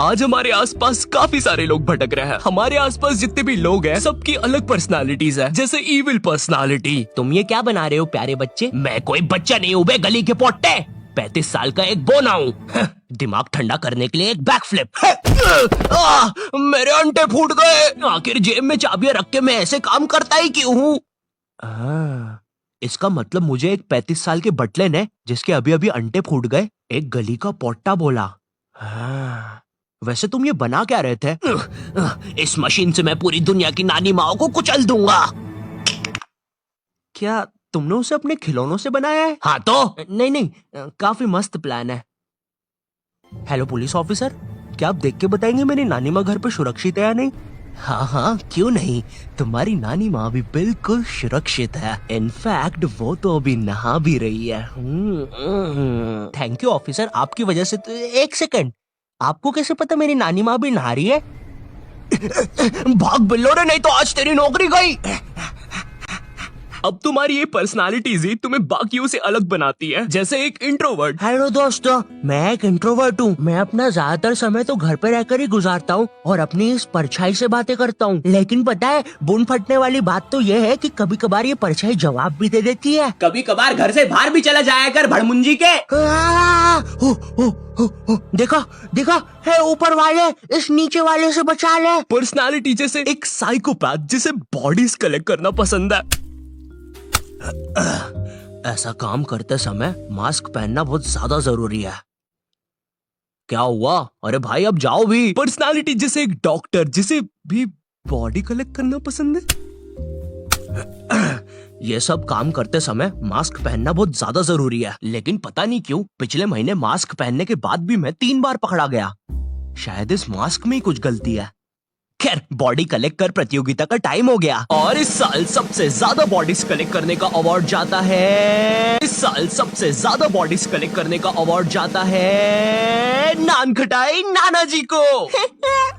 आज हमारे आसपास काफी सारे लोग भटक रहे हैं। हमारे आसपास जितने भी लोग हैं, सबकी अलग पर्सनालिटीज है, जैसे इविल पर्सनालिटी। तुम ये क्या बना रहे हो प्यारे बच्चे? मैं कोई बच्चा नहीं हूँ बे गली के पोट्टे। 35 साल का एक बोना हूँ। दिमाग ठंडा करने के लिए एक बैक फ्लिप। मेरे अंटे फूट गए। आखिर जेब में चाबियां रख के मैं ऐसे काम करता ही क्यों हूँ? इसका मतलब मुझे एक 35 साल के बटले ने, जिसके अभी अभी अंटे फूट गए, एक गली का पोट्टा बोला। वैसे तुम ये बना क्या रहे थे? इस मशीन से मैं पूरी दुनिया की नानी माओ को कुचल दूंगा। क्या तुमने उसे अपने खिलौनों से बनाया है? हाँ तो नहीं, काफी मस्त प्लान है। हेलो पुलिस ऑफिसर, क्या आप देख के बताएंगे मेरी नानी माँ घर पे सुरक्षित है या नहीं? हाँ, क्यों नहीं, तुम्हारी नानी माँ भी बिल्कुल सुरक्षित है। इनफैक्ट वो तो अभी नहा भी रही है। थैंक यू ऑफिसर, आपकी वजह से तो। एक सेकंड, आपको कैसे पता मेरी नानी माँ भी नहा रही है? भाग बिल्लो रे, नहीं तो आज तेरी नौकरी गई। अब तुम्हारी ये पर्सनालिटीज ही तुम्हें बाकियों से अलग बनाती है, जैसे एक इंट्रोवर्ट। हेलो दोस्तों, मैं एक इंट्रोवर्ट हूँ। मैं अपना ज्यादातर समय तो घर पे रहकर ही गुजारता हूँ और अपनी इस परछाई से बातें करता हूँ। लेकिन पता है, बुन फटने वाली बात तो ये है कि कभी कभार ये परछाई जवाब भी दे देती है। कभी कभार घर से बाहर भी चला जाया कर भड़मुंजी के। देखा है ऊपर वाले, इस नीचे वाले से बचा ले। पर्सनालिटी जैसे एक साइकोपैथ जिसे बॉडीज कलेक्ट करना पसंद है। ऐसा काम करते समय मास्क पहनना बहुत ज्यादा जरूरी है। क्या हुआ? अरे भाई अब जाओ भी। पर्सनालिटी जैसे एक डॉक्टर जिसे भी बॉडी कलेक्ट करना पसंद है। ये सब काम करते समय मास्क पहनना बहुत ज्यादा जरूरी है, लेकिन पता नहीं क्यों पिछले महीने मास्क पहनने के बाद भी मैं 3 बार पकड़ा गया। शायद इस मास्क में ही कुछ गलती है। खैर, बॉडी कलेक्ट कर प्रतियोगिता का टाइम हो गया और इस साल सबसे ज्यादा बॉडीज कलेक्ट करने का अवार्ड जाता है। इस साल सबसे ज्यादा बॉडीज कलेक्ट करने का अवार्ड जाता है नान खटाई नाना जी को।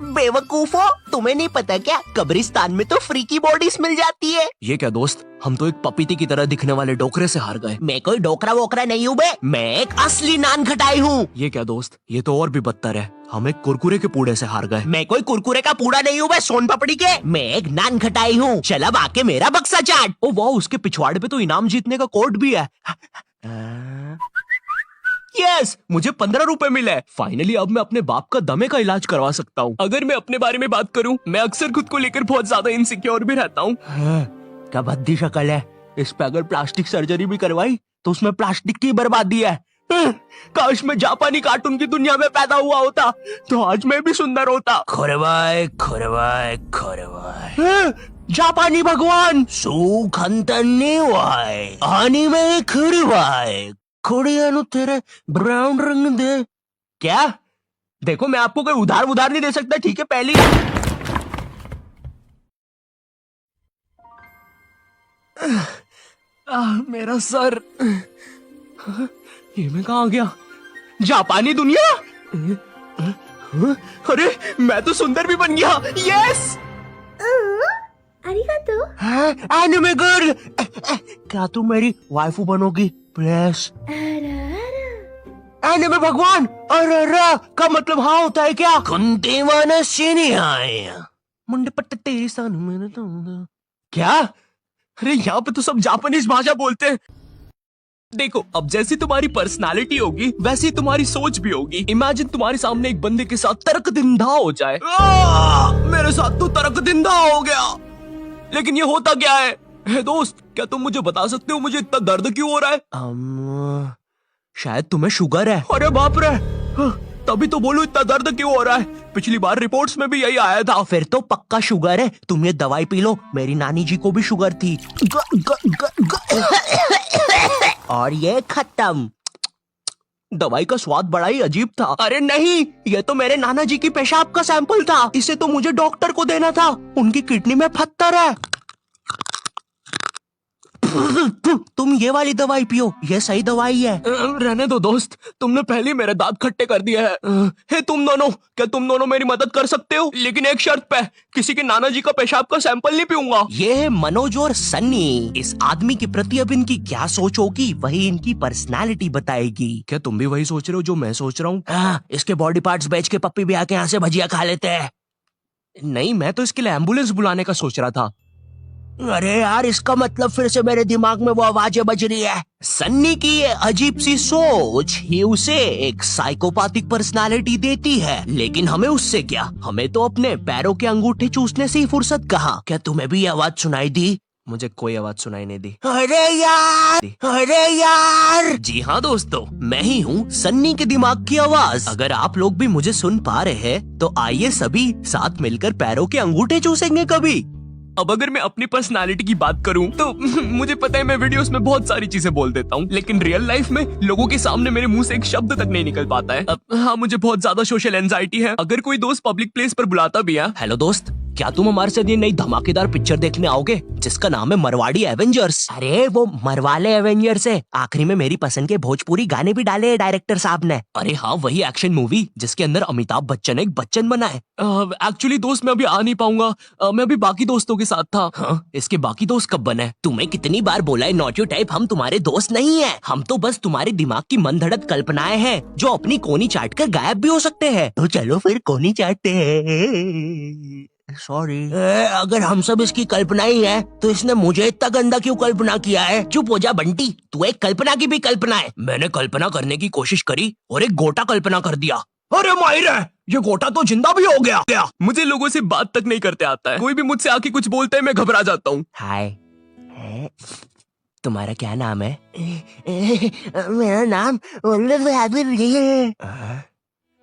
बेवकूफो, तुम्हें नहीं पता क्या, कब्रिस्तान में तो फ्री की बॉडीज मिल जाती है। ये क्या दोस्त, हम तो एक पपीती की तरह दिखने वाले डोकरे से हार गए। मैं कोई डोकरा वोकरा नहीं हूँ बे, मैं एक असली नान खटाई हूँ। ये क्या दोस्त, ये तो और भी बदतर है, हम एक कुरकुरे के पूड़े से हार गए। मैं कोई कुरकुरे का पूड़ा नहीं हूँ बे, सोन पपड़ी के। मैं एक नान खटाई हूँ। चल अब आके मेरा बक्सा चाट। ओ वाह, उसके पिछवाड़े पे तो इनाम जीतने का कोड भी है। यस, मुझे 15 रुपए मिले। फाइनली अब मैं अपने बाप का दमे का इलाज करवा सकता हूँ। अगर मैं अपने बारे में बात करूँ, मैं अक्सर खुद को लेकर बहुत ज्यादा इनसिक्योर भी रहता हूँ। क्या भद्दी शक्ल है। इस पे अगर प्लास्टिक सर्जरी भी करवाई तो उसमें प्लास्टिक की बर्बादी है। काश मैं जापानी कार्टून की दुनिया में पैदा हुआ होता तो आज मैं भी सुंदर होता। खोरवाय खोरवाय खोरवाय, जापानी भगवान सुखंतन्नीवाय आनी में खुरवाय खोड़ियानु तेरे ब्राउन रंग दे। क्या? देखो, मैं आपको कोई उधार नहीं दे सकता, ठीक है? पहली मेरा सर। ये मैं कहाँ आ गया? जापानी दुनिया। अरे मैं तो सुंदर भी बन गया। यस, अरिगातो। एनिमे गर्ल, क्या तुम मेरी वाइफू बनोगी प्लीज? एनिमे भगवान, अरे का मतलब हाँ होता है क्या? कुंती वाना शिनियाय मुंडे पट्टे तेरी सानु मैंने तो। क्या? अरे यहाँ पे तो सब जापानीज भाषा बोलते हैं। देखो, अब जैसी तुम्हारी पर्सनालिटी होगी वैसी तुम्हारी सोच भी होगी। इमेजिन तुम्हारे सामने एक बंदे के साथ तर्कदिंदा हो जाए। मेरे साथ तो तर्कदिंदा हो गया, लेकिन ये होता क्या है? हे दोस्त, क्या तुम मुझे बता सकते हो मुझे इतना दर्द क्यों हो रहा है? शायद तुम्हें शुगर है। अरे बाप रे, तभी तो बोलूं इतना दर्द क्यों हो रहा है। पिछली बार रिपोर्ट्स में भी यही आया था। फिर तो पक्का शुगर है। तुम ये दवाई पी लो, मेरी नानी जी को भी शुगर थी। और ये खत्म। दवाई का स्वाद बड़ा ही अजीब था। अरे नहीं, ये तो मेरे नाना जी की पेशाब का सैंपल था। इसे तो मुझे डॉक्टर को देना था, उनकी किडनी में पत्थर है। तुम ये वाली दवाई पियो, ये सही दवाई है। रहने दो दोस्त, तुमने पहले ही मेरे दांत खट्टे कर दिए हैं। हे तुम दोनों, क्या तुम दोनों मेरी मदद कर सकते हो? लेकिन एक शर्त पे, किसी के नाना जी का पेशाब का सैंपल नहीं पीऊंगा। ये है मनोज और सन्नी। इस आदमी के प्रति अब इनकी क्या सोच होगी वही इनकी पर्सनालिटी बताएगी। क्या तुम भी वही सोच रहे हो जो मैं सोच रहा हूँ? इसके बॉडी पार्ट्स बेच के पप्पी भी आके यहाँ से भजिया खा लेते हैं। नहीं, मैं तो इसके लिए एम्बुलेंस बुलाने का सोच रहा था। अरे यार, इसका मतलब फिर से मेरे दिमाग में वो आवाजें बज रही है। सन्नी की ये अजीब सी सोच ही उसे एक साइकोपैथिक पर्सनालिटी देती है, लेकिन हमें उससे क्या, हमें तो अपने पैरों के अंगूठे चूसने से ही फुर्सत कहाँ। क्या तुम्हें भी ये आवाज सुनाई दी? मुझे कोई आवाज सुनाई नहीं दी। अरे यार, अरे यार। जी हाँ दोस्तों, मैं ही हूँ सन्नी के दिमाग की आवाज। अगर आप लोग भी मुझे सुन पा रहे हैं तो आइए सभी साथ मिलकर पैरों के अंगूठे चूसेंगे कभी। अब अगर मैं अपनी पर्सनालिटी की बात करूं तो मुझे पता है मैं वीडियोस में बहुत सारी चीजें बोल देता हूं, लेकिन रियल लाइफ में लोगों के सामने मेरे मुंह से एक शब्द तक नहीं निकल पाता है। हाँ, मुझे बहुत ज्यादा सोशल एंजाइटी है। अगर कोई दोस्त पब्लिक प्लेस पर बुलाता भी है, हेलो दोस्त, क्या तुम हमारे साथ ये नई धमाकेदार पिक्चर देखने आओगे जिसका नाम है मरवाड़ी एवेंजर्स? अरे वो मरवाले एवेंजर्स है। आखिरी में मेरी पसंद के भोजपुरी गाने भी डाले हैं डायरेक्टर साहब ने। अरे हाँ, वही एक्शन मूवी जिसके अंदर अमिताभ बच्चन एक बच्चन बना है। एक्चुअली दोस्त मैं अभी आ नहीं पाऊंगा, मैं अभी बाकी दोस्तों के साथ था। हाँ, इसके बाकी दोस्त कब बने? तुम्हें कितनी बार बोला है नॉट योर टाइप, हम तुम्हारे दोस्त नहीं है। हम तो बस तुम्हारे दिमाग की मनगढ़ंत कल्पनाएं हैं जो अपनी कोनी चाट कर गायब भी हो सकते हैं। तो चलो फिर कोनी चाटते हैं। सॉरी। अगर हम सब इसकी कल्पना ही है तो इसने मुझे इतना गंदा क्यों कल्पना किया है? चुप हो जा बंटी, तू एक कल्पना की भी कल्पना है। मैंने कल्पना करने की कोशिश करी और एक गोटा कल्पना कर दिया। अरे माहिर है, ये गोटा तो जिंदा भी हो गया। मुझे लोगों से बात तक नहीं करते आता है। कोई भी मुझसे आके कुछ बोलते हैं मैं घबरा जाता हूँ। हाय, तुम्हारा क्या नाम है? मेरा नाम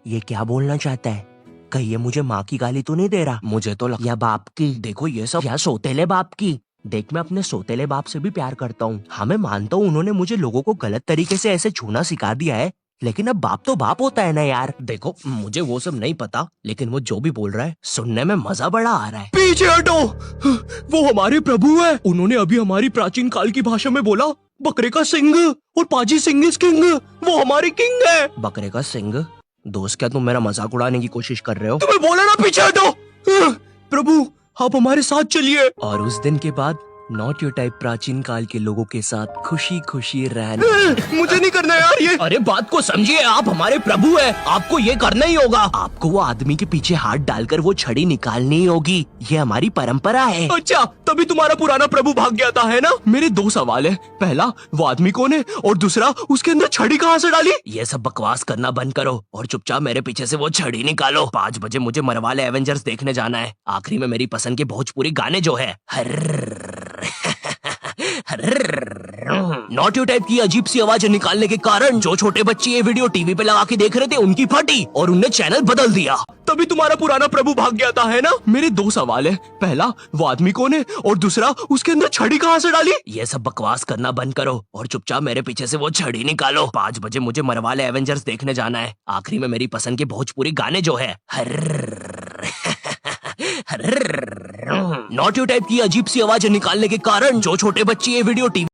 ये क्या बोलना चाहता है? कहीं ये मुझे माँ की गाली तो नहीं दे रहा? मुझे तो या बाप की। देखो ये सब या सोतेले बाप की। देख, मैं अपने सोतेले बाप से भी प्यार करता हूँ। हाँ, मैं मानता हूँ उन्होंने मुझे लोगों को गलत तरीके से ऐसे छूना सिखा दिया है, लेकिन अब बाप तो बाप होता है ना यार। देखो, मुझे वो सब नहीं पता, लेकिन वो जो भी बोल रहा है सुनने में मजा बड़ा आ रहा है। पीछे हटो, वो हमारे प्रभु है। उन्होंने अभी हमारी प्राचीन काल की भाषा में बोला, बकरे का सिंह और पाजी सिंह इज किंग। वो हमारे किंग है। बकरे का सिंह? दोस्त, क्या तुम मेरा मजाक उड़ाने की कोशिश कर रहे हो? तुम्हें बोला ना पीछे हटो। प्रभु, आप हमारे साथ चलिए। और उस दिन के बाद नॉट योर टाइप प्राचीन काल के लोगों के साथ खुशी खुशी रहने। मुझे नहीं करना यार ये। अरे बात को समझिए, आप हमारे प्रभु हैं, आपको ये करना ही होगा। आपको वो आदमी के पीछे हाथ डालकर वो छड़ी निकालनी ही होगी। ये हमारी परंपरा है। अच्छा, तभी तुम्हारा पुराना प्रभु भाग गया था, है ना? मेरे दो सवाल है। पहला, वो आदमी कौन है? और दूसरा, उसके अंदर छड़ी कहाँ से डाली? ये सब बकवास करना बंद करो और चुपचाप मेरे पीछे से वो छड़ी निकालो। 5 बजे मुझे मरवाले एवेंजर्स देखने जाना है। आखिरी में मेरी पसंद के भोजपुरी गाने जो है नॉट योर टाइप की अजीब सी आवाज निकालने के कारण जो छोटे बच्चे ये वीडियो टीवी पे लगा के देख रहे थे उनकी फटी और उनने चैनल बदल दिया। तभी तुम्हारा पुराना प्रभु भाग गया था, है ना? मेरे 2 सवाल है। पहला, वो आदमी कौन है? और दूसरा, उसके अंदर छड़ी कहाँ से डाली? ये सब बकवास करना बंद करो और चुपचाप मेरे पीछे से वो छड़ी निकालो। 5 बजे मुझे मरवाले एवेंजर्स देखने जाना है। आखिरी में मेरी पसंद के भोजपुरी गाने जो है नॉट योर टाइप की अजीब सी आवाज निकालने के कारण जो छोटे बच्चे ये वीडियो टीवी